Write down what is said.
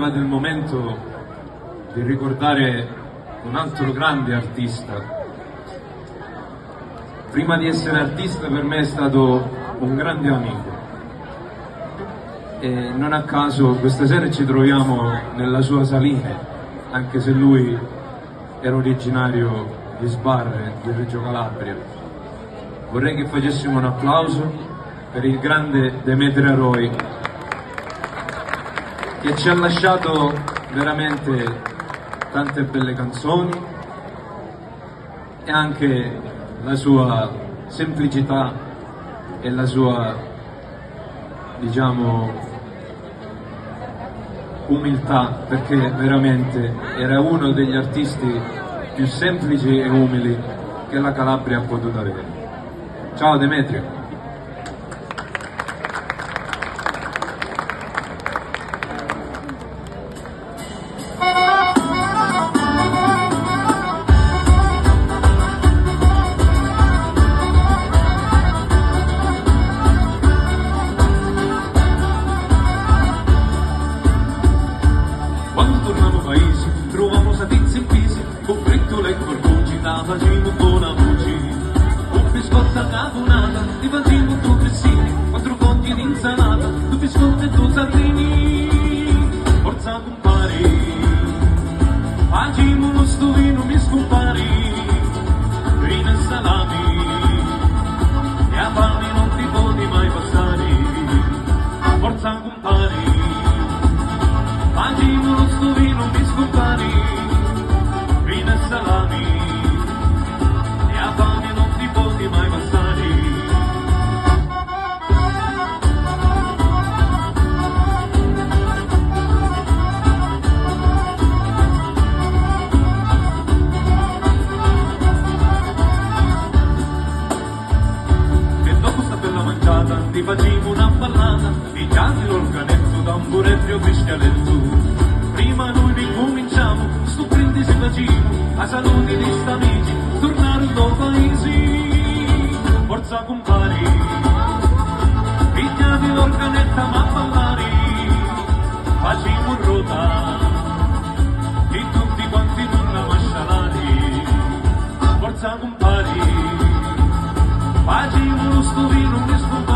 Del momento di ricordare un altro grande artista. Prima di essere artista per me è stato un grande amico e non a caso questa sera ci troviamo nella sua Saline, anche se lui era originario di Sbarre, di Reggio Calabria. Vorrei che facessimo un applauso per il grande Demetrio Roy, che ci ha lasciato veramente tante belle canzoni e anche la sua semplicità e la sua, diciamo, umiltà, perché veramente era uno degli artisti più semplici e umili che la Calabria ha potuto avere. Ciao Demetrio! Trovamo sapizi in pisi, con frettole e corbucci, la facciamo buona voce. Un biscotto a caponata, ti facciamo due cressini, 4 foglie di insalata, 2 biscotti e 2 sardini. Forza compare, facciamo uno stovino, mi scompare, rina e salami, e a pane non ti puoi mai passare. Forza compare, facciamo uno stovino, mi scompare, rina e salami, e a pane non ti puoi mai passare. E dopo sta bella mangiata ti facciamo una ballata, pigliati l'organetto, tamburetto e fischialetto. Prima noi ricominciamo, sto brindisi facciamo, a salute di sta amici, tornare al paese. Forza compari, pigliati l'organetta ma ballare, facciamo rota, e tutti quanti non la mascialare. Forza compari, facciamo lo stovino, mi scompare,